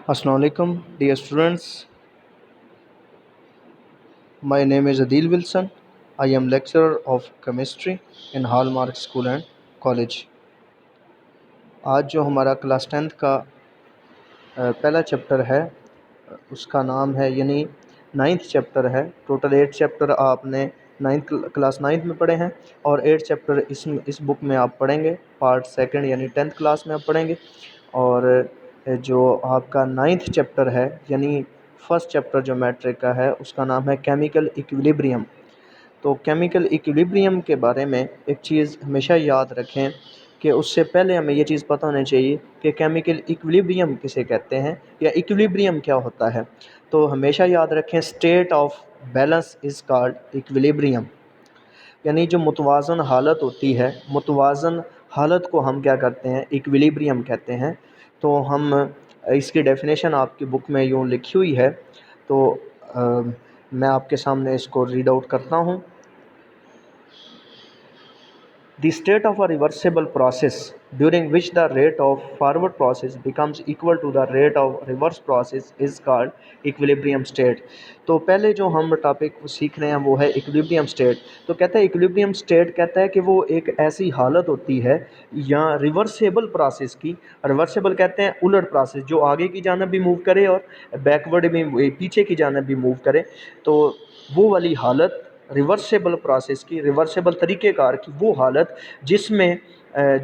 Assalamualaikum, dear students. My name is Adil Wilson. I am lecturer of chemistry in Hallmark School and College. आज जो हमारा class 10th का पहला chapter है उसका नाम है यानी 9th चैप्टर है। टोटल 8 चैप्टर आपने क्लास 9th में पढ़े हैं और 8 चैप्टर इस बुक में आप पढ़ेंगे। पार्ट सेकंड यानी 10th क्लास में आप पढ़ेंगे। और जो आपका 9th चैप्टर है यानी फर्स्ट चैप्टर जो मैट्रिक का है उसका नाम है केमिकल इक्विलिब्रियम। तो केमिकल इक्विलिब्रियम के बारे में एक चीज़ हमेशा याद रखें कि उससे पहले हमें ये चीज़ पता होनी चाहिए कि केमिकल इक्विलिब्रियम किसे कहते हैं या इक्विलिब्रियम क्या होता है। तो हमेशा याद रखें state of balance is called equilibrium, यानी जो मुतवाज़न हालत होती है, मुतवाज़न हालत को हम क्या करते हैं, इक्विलिब्रियम कहते हैं। तो हम इसकी डेफिनेशन आपकी बुक में यूँ लिखी हुई है, तो मैं आपके सामने इसको रीड आउट करता हूँ। The state of a reversible process during which the rate of forward process becomes equal to the rate of reverse process is called equilibrium state। तो पहले जो हम टॉपिक सीख रहे हैं वो है इक्विलिब्रियम स्टेट। तो कहता है इक्विलिब्रियम स्टेट कहता है कि वो एक ऐसी हालत होती है या रिवर्सेबल प्रोसेस की। रिवर्सेबल कहते हैं उलट प्रोसेस, जो आगे की जानब भी मूव करे और बैकवर्ड भी पीछे की जानब भी मूव करे। तो वो वाली हालत रिवर्सेबल प्रोसेस की, रिवर्सेबल तरीक़ेकार की वो हालत जिसमें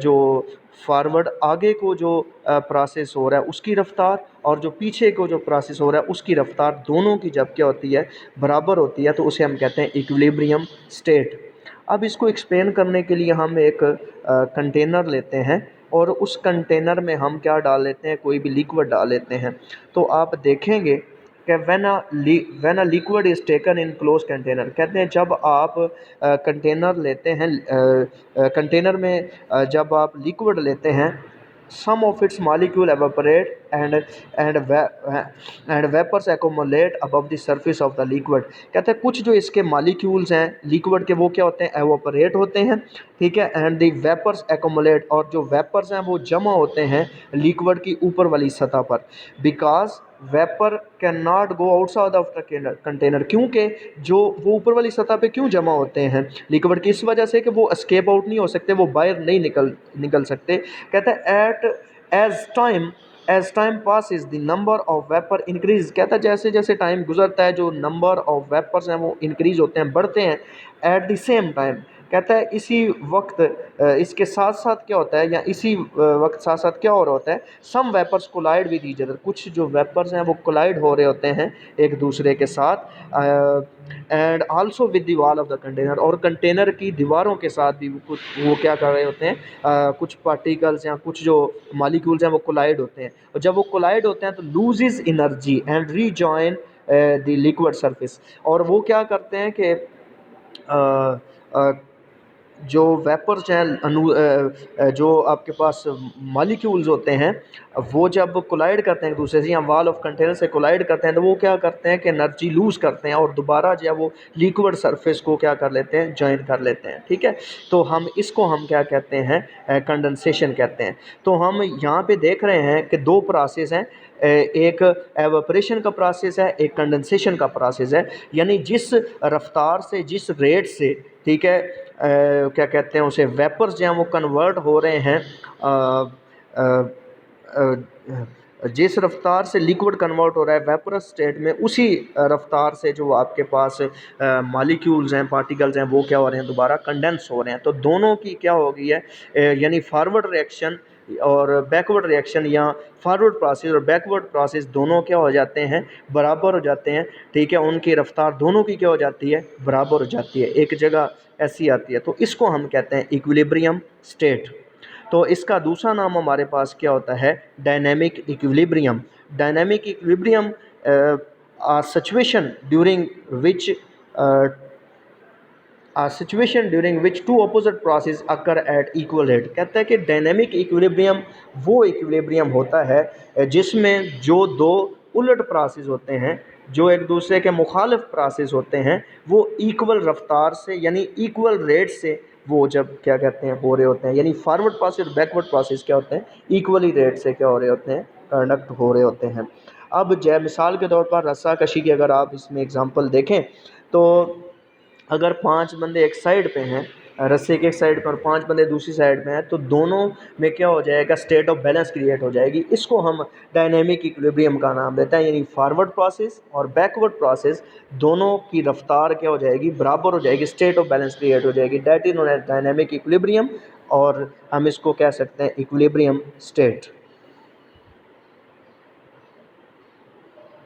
जो फॉरवर्ड आगे को जो प्रोसेस हो रहा है उसकी रफ़्तार और जो पीछे को जो प्रोसेस हो रहा है उसकी रफ़्तार दोनों की जब क्या होती है, बराबर होती है, तो उसे हम कहते हैं इक्विलिब्रियम स्टेट। अब इसको एक्सप्लेन करने के लिए हम एक कंटेनर लेते हैं और उस कंटेनर में हम क्या डाल लेते हैं, कोई भी लिक्विड डाल लेते हैं। तो आप देखेंगे कि when a liquid is taken in close container, कहते हैं जब आप कंटेनर लेते हैं, कंटेनर में जब आप लिक्विड लेते हैं, some of its molecule evaporate and vapors accumulate above the surface of the liquid। कहते हैं कुछ जो इसके मॉलिक्यूल्स हैं लिक्विड के वो क्या होते हैं, एवोपरेट होते हैं, ठीक है। एंड द वेपर्स एक्यूमुलेट, और जो वेपर्स हैं वो जमा होते हैं लिक्विड की ऊपर वाली सतह पर। Because vapour can not go outside of the container, क्योंकि जो वो ऊपर वाली सतह पे क्यों जमा होते हैं लिक्विड की, इस वजह से कि वो एस्केप आउट नहीं हो सकते, वो बाहर नहीं निकल सकते। कहते हैं as time pass is the number of vapour increase, कहता है जैसे जैसे टाइम गुजरता है जो नंबर ऑफ वेपर्स हैं वो इंक्रीज होते हैं, बढ़ते हैं। एट द सेम टाइम, कहता है इसी वक्त इसके साथ साथ क्या होता है, या इसी वक्त साथ साथ क्या हो रहा होता है, some vapours collide with each other, कुछ जो वेपर्स हैं वो कोलाइड हो रहे होते हैं एक दूसरे के साथ। And also with the wall of the container, और कंटेनर की दीवारों के साथ भी कुछ वो क्या कर रहे होते हैं, कुछ पार्टिकल्स या कुछ जो मॉलिक्यूल्स हैं वो कोलाइड होते हैं। और जब वो कोलाइड होते हैं तो loses energy and rejoin the liquid surface, और वो क्या करते हैं कि जो वेपर्स हैं जो आपके पास मॉलिक्यूल्स होते हैं वो जब कोलाइड करते हैं एक दूसरे से या वॉल ऑफ कंटेनर से कोलाइड करते हैं, तो वो क्या करते हैं कि एनर्जी लूज़ करते हैं और दोबारा जो है वो लिक्विड सरफेस को क्या कर लेते हैं, जॉइन कर लेते हैं, ठीक है। तो हम इसको हम क्या कहते हैं, कंडेंसेशन कहते हैं। तो हम यहाँ पे देख रहे हैं कि दो प्रोसेस हैं, एक एवापोरेशन का प्रोसेस है, एक कंडेंसेशन का प्रोसेस है। यानी जिस रफ्तार से, जिस रेट से, ठीक है, क्या कहते हैं उसे, वेपर्स जो हैं वो कन्वर्ट हो रहे हैं, जिस रफ्तार से लिक्विड कन्वर्ट हो रहा है वेपरस स्टेट में, उसी रफ्तार से जो आपके पास मॉलिक्यूल्स हैं, पार्टिकल्स हैं, वो क्या हो रहे हैं, दोबारा कंडेंस हो रहे हैं। तो दोनों की क्या हो गई है, यानी फॉरवर्ड रिएक्शन और बैकवर्ड रिएक्शन, या फॉरवर्ड प्रोसेस और बैकवर्ड प्रोसेस दोनों क्या हो जाते हैं, बराबर हो जाते हैं, ठीक है। उनकी रफ्तार दोनों की क्या हो जाती है, बराबर हो जाती है, एक जगह ऐसी आती है। तो इसको हम कहते हैं इक्विलिब्रियम स्टेट। तो इसका दूसरा नाम हमारे पास क्या होता है, dynamic equilibrium. Dynamic equilibrium situation during which two opposite process occur at equal rate. कहता है कि डायनेमिक इक्विलिब्रियम वो इक्विलिब्रियम होता है जिसमें जो दो उलट प्रोसेस होते हैं, जो एक दूसरे के मुखालिफ प्रोसेस होते हैं, वो इक्वल रफ्तार से यानी इक्वल रेट से वो जब क्या कहते हैं, हो रहे होते हैं। यानी फॉरवर्ड प्रोसेस और बैकवर्ड प्रोसेस क्या होते हैं, इक्वली रेट से क्या हो रहे होते हैं, कंडक्ट हो रहे होते हैं। अब जय मिसाल के तौर पर रस्सा कशी की अगर आप इसमें एग्जांपल देखें तो अगर 5 बंदे एक साइड पे हैं, रस्से के एक साइड पर 5 बंदे दूसरी साइड में हैं, तो दोनों में क्या हो जाएगा, स्टेट ऑफ बैलेंस क्रिएट हो जाएगी। इसको हम डायनेमिक इक्विलिब्रियम का नाम देते हैं, यानी फॉरवर्ड प्रोसेस और बैकवर्ड प्रोसेस दोनों की रफ्तार क्या हो जाएगी, बराबर हो जाएगी, स्टेट ऑफ बैलेंस क्रिएट हो जाएगी, that is known as dynamic equilibrium. और हम इसको कह सकते हैं इक्विलिब्रियम स्टेट।